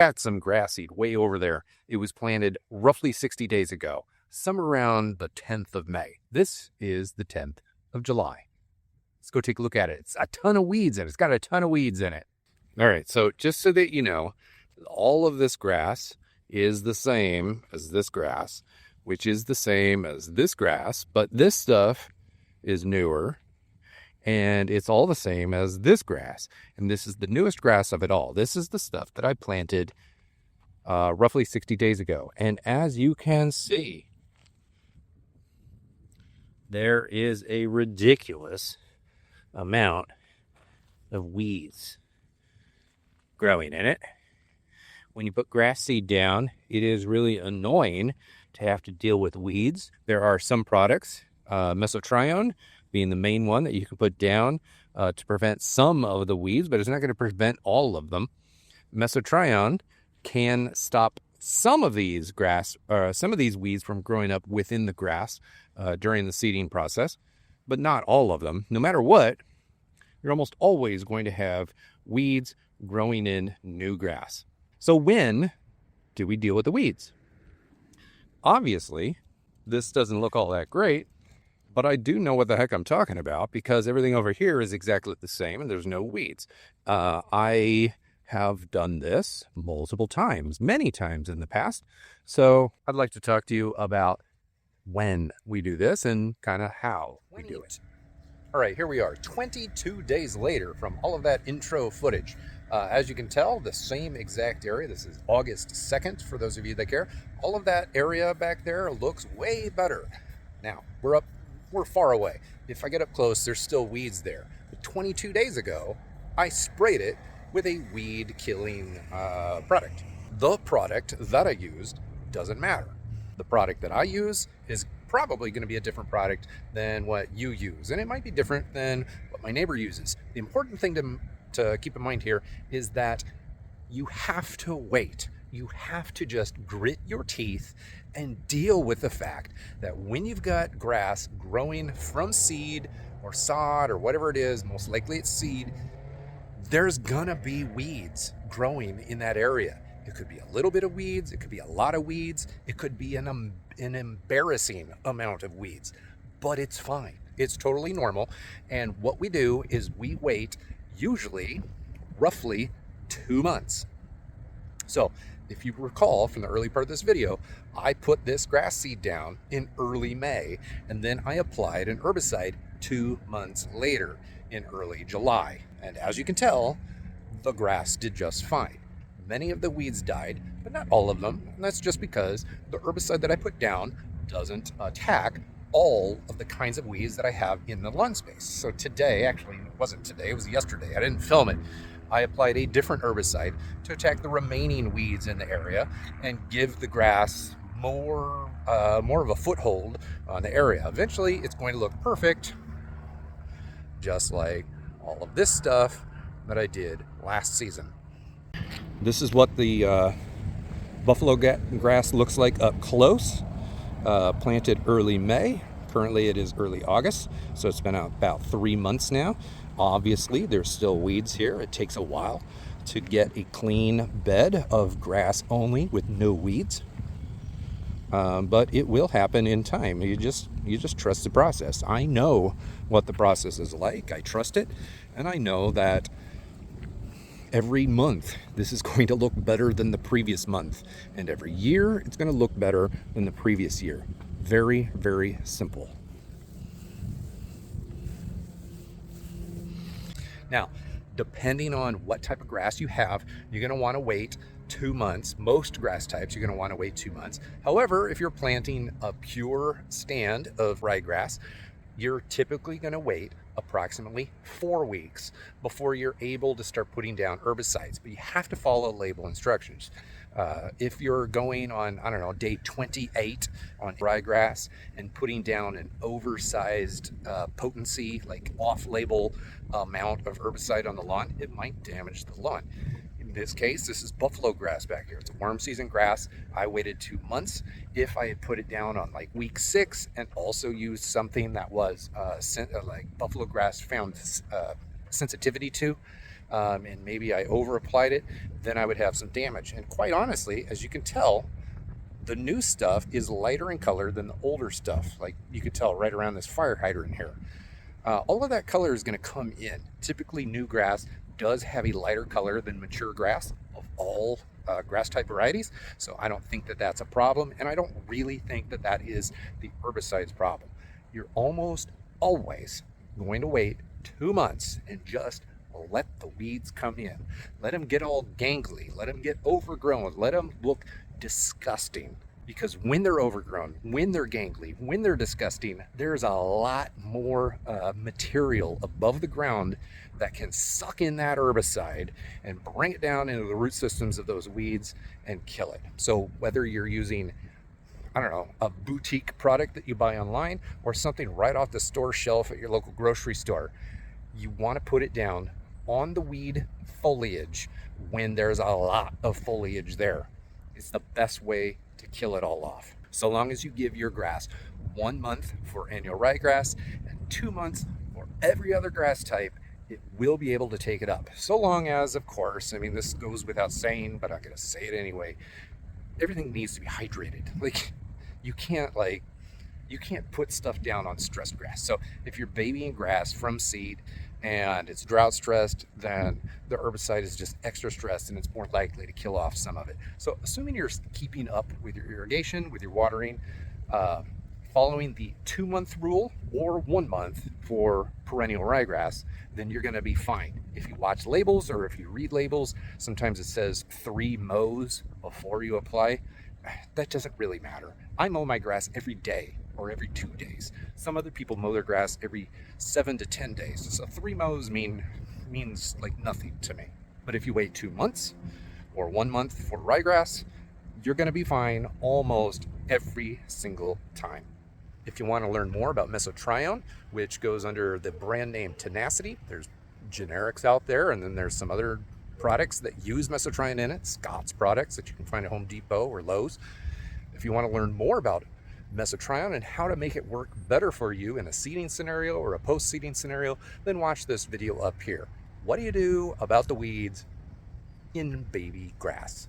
Got some grass seed way over there. It was planted roughly 60 days ago, somewhere around the 10th of May. This is the 10th of July. Let's go take a look at it. It's a ton of weeds in it. It's got a ton of weeds in it. All right, so just so that you know, all of this grass is the same as this grass, which is the same as this grass, but this stuff is newer. And it's all the same as this grass. And this is the newest grass of it all. This is the stuff that I planted roughly 60 days ago. And as you can see, there is a ridiculous amount of weeds growing in it. When you put grass seed down, it is really annoying to have to deal with weeds. There are some products, Mesotrione being the main one that you can put down to prevent some of the weeds, but it's not going to prevent all of them. Mesotrione can stop some of these weeds from growing up within the grass during the seeding process, but not all of them. No matter what, you're almost always going to have weeds growing in new grass. So when do we deal with the weeds? Obviously, this doesn't look all that great, but I do know what the heck I'm talking about because everything over here is exactly the same and there's no weeds. I have done this multiple times, many times in the past. So I'd like to talk to you about when we do this and kind of how we do it. All right, here we are, 22 days later from all of that intro footage. As you can tell, the same exact area. This is August 2nd, for those of you that care. All of that area back there looks way better. Now, we're far away. If I get up close, there's still weeds there. But 22 days ago, I sprayed it with a weed-killing product. The product that I used doesn't matter. The product that I use is probably going to be a different product than what you use, and it might be different than what my neighbor uses. The important thing to keep in mind here is that you have to wait. You have to just grit your teeth and deal with the fact that when you've got grass growing from seed or sod or whatever it is, most likely it's seed, there's gonna be weeds growing in that area. It could be a little bit of weeds, it could be a lot of weeds, it could be an embarrassing amount of weeds, but it's fine. It's totally normal. And what we do is we wait usually roughly 2 months. So if you recall from the early part of this video, I put this grass seed down in early May, and then I applied an herbicide 2 months later in early July. And as you can tell, the grass did just fine. Many of the weeds died, but not all of them. And that's just because the herbicide that I put down doesn't attack all of the kinds of weeds that I have in the lawn space. So today, actually it wasn't today, it was yesterday, I didn't film it. I applied a different herbicide to attack the remaining weeds in the area and give the grass more of a foothold on the area. Eventually, it's going to look perfect, just like all of this stuff that I did last season. This is what the buffalo grass looks like up close. Planted early May. Currently it is early August, so it's been about 3 months now. Obviously, there's still weeds here. It takes a while to get a clean bed of grass only with no weeds. But it will happen in time. You just trust the process. I know what the process is like. I trust it, and I know that every month this is going to look better than the previous month, and every year it's going to look better than the previous year. Very, very simple. Now, depending on what type of grass you have, you're going to want to wait 2 months. Most grass types, you're going to want to wait 2 months. However, if you're planting a pure stand of ryegrass, you're typically going to wait approximately 4 weeks before you're able to start putting down herbicides. But you have to follow label instructions. If you're going on, I don't know, day 28 on ryegrass and putting down an oversized potency, like off-label amount of herbicide on the lawn, it might damage the lawn. In this case, this is buffalo grass back here. It's a warm season grass. I waited 2 months. If I had put it down on like week 6 and also used something that was like buffalo grass found sensitivity to, and maybe I over applied it, then I would have some damage. And quite honestly, as you can tell, the new stuff is lighter in color than the older stuff. Like you could tell right around this fire hydrant here. All of that color is going to come in. Typically, new grass does have a lighter color than mature grass of all grass type varieties. So I don't think that that's a problem. And I don't really think that that is the herbicide's problem. You're almost always going to wait 2 months and just let the weeds come in. Let them get all gangly. Let them get overgrown. Let them look disgusting. Because when they're overgrown, when they're gangly, when they're disgusting, there's a lot more material above the ground that can suck in that herbicide and bring it down into the root systems of those weeds and kill it. So whether you're using, I don't know, a boutique product that you buy online or something right off the store shelf at your local grocery store, you want to put it down on the weed foliage when there's a lot of foliage there. It's the best way to kill it all off. So long as you give your grass 1 month for annual ryegrass and 2 months for every other grass type, it will be able to take it up. So long as, of course, I mean, this goes without saying, but I'm going to say it anyway, everything needs to be hydrated. Like, you can't put stuff down on stressed grass. So if you're babying grass from seed and it's drought stressed, then the herbicide is just extra stressed and it's more likely to kill off some of it. So assuming you're keeping up with your irrigation, with your watering, following the 2-month rule or 1 month for perennial ryegrass, then you're going to be fine. If you watch labels or if you read labels, sometimes it says 3 mows before you apply. That doesn't really matter. I mow my grass every day or every 2 days. Some other people mow their grass every 7 to 10 days. So 3 mows means like nothing to me. But if you wait 2 months or 1 month for ryegrass, you're going to be fine almost every single time. If you want to learn more about Mesotrione, which goes under the brand name Tenacity, there's generics out there, and then there's some other products that use Mesotrione in it, Scott's products that you can find at Home Depot or Lowe's. If you want to learn more about Mesotrione and how to make it work better for you in a seeding scenario or a post-seeding scenario, then watch this video up here. What do you do about the weeds in baby grass?